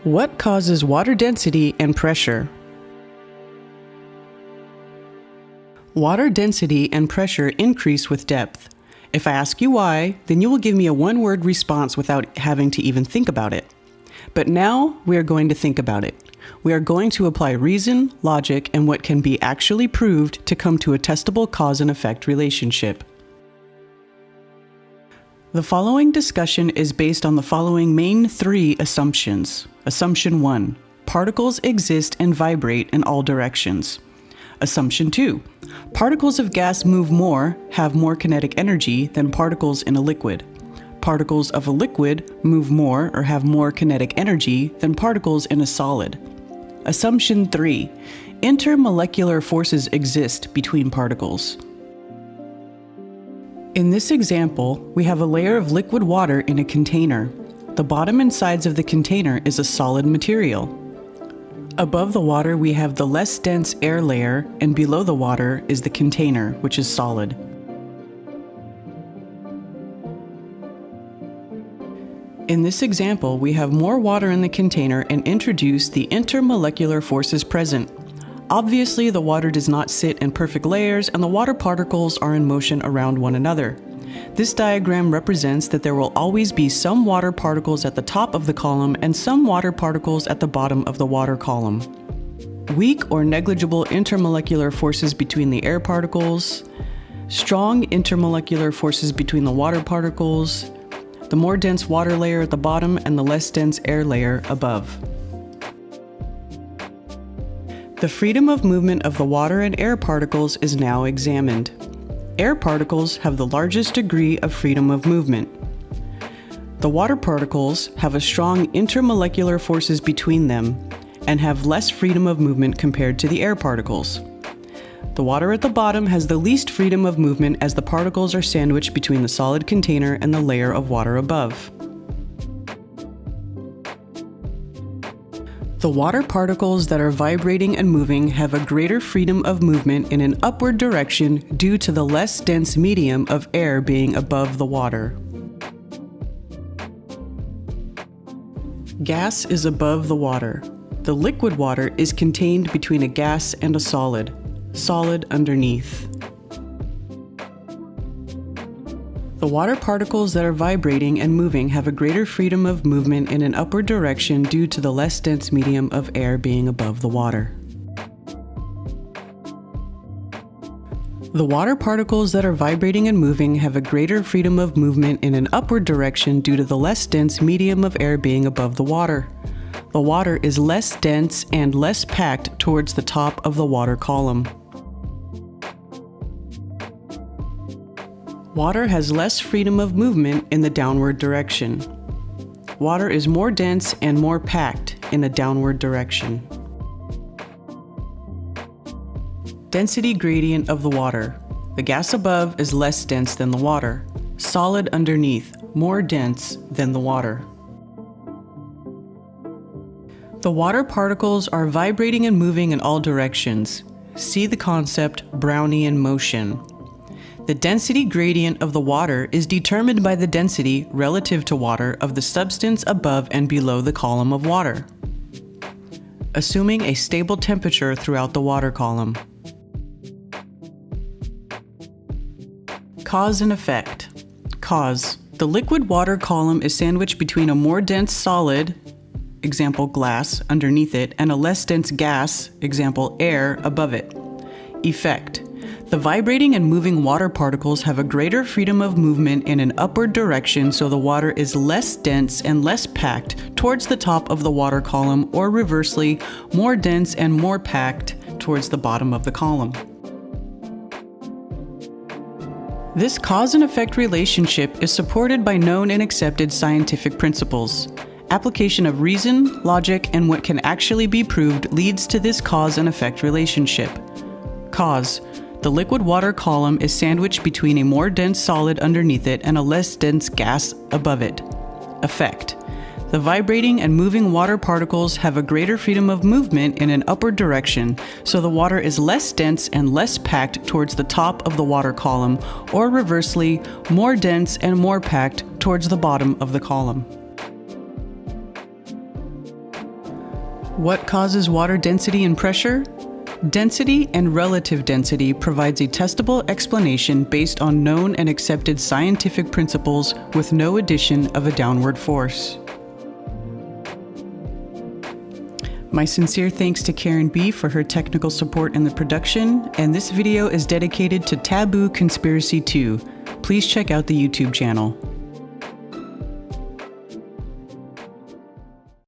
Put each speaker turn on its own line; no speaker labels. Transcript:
What causes water density and pressure? Water density and pressure increase with depth. If I ask you why, then you will give me a one-word response without having to even think about it. But now we are going to think about it. We are going to apply reason, logic, and what can be actually proved to come to a testable cause and effect relationship. The following discussion is based on the following main three assumptions. Assumption 1. Particles exist and vibrate in all directions. Assumption 2. Particles of gas move more, have more kinetic energy than particles in a liquid. Particles of a liquid move more or have more kinetic energy than particles in a solid. Assumption 3. Intermolecular forces exist between particles. In this example, we have a layer of liquid water in a container. The bottom and sides of the container is a solid material. Above the water, we have the less dense air layer, and below the water is the container, which is solid. In this example, we have more water in the container and introduce the intermolecular forces present. Obviously, the water does not sit in perfect layers, and the water particles are in motion around one another. This diagram represents that there will always be some water particles at the top of the column and some water particles at the bottom of the water column. Weak or negligible intermolecular forces between the air particles, strong intermolecular forces between the water particles, the more dense water layer at the bottom and the less dense air layer above. The freedom of movement of the water and air particles is now examined. Air particles have the largest degree of freedom of movement. The water particles have a strong intermolecular forces between them and have less freedom of movement compared to the air particles. The water at the bottom has the least freedom of movement as the particles are sandwiched between the solid container and the layer of water above. The water particles that are vibrating and moving have a greater freedom of movement in an upward direction due to the less dense medium of air being above the water. Gas is above the water. The liquid water is contained between a gas and a solid. Solid underneath. The water particles that are vibrating and moving have a greater freedom of movement in an upward direction due to the less dense medium of air being above the water. The water particles that are vibrating and moving have a greater freedom of movement in an upward direction due to the less dense medium of air being above the water. The water is less dense and less packed towards the top of the water column. Water has less freedom of movement in the downward direction. Water is more dense and more packed in a downward direction. Density gradient of the water. The gas above is less dense than the water. Solid underneath, more dense than the water. The water particles are vibrating and moving in all directions. See the concept Brownian motion. The density gradient of the water is determined by the density relative to water of the substance above and below the column of water, assuming a stable temperature throughout the water column. Cause and effect. Cause. The liquid water column is sandwiched between a more dense solid, example glass, underneath it, and a less dense gas, example air, above it. Effect. The vibrating and moving water particles have a greater freedom of movement in an upward direction, so the water is less dense and less packed towards the top of the water column, or reversely, more dense and more packed towards the bottom of the column. This cause and effect relationship is supported by known and accepted scientific principles. Application of reason, logic, and what can actually be proved leads to this cause and effect relationship. Cause. The liquid water column is sandwiched between a more dense solid underneath it and a less dense gas above it. Effect. The vibrating and moving water particles have a greater freedom of movement in an upward direction, so the water is less dense and less packed towards the top of the water column, or reversely, more dense and more packed towards the bottom of the column. What causes water density and pressure? Density and relative density provides a testable explanation based on known and accepted scientific principles with no addition of a downward force. My sincere thanks to Karen B for her technical support in the production, and this video is dedicated to Taboo Conspiracy 2. Please check out the YouTube channel.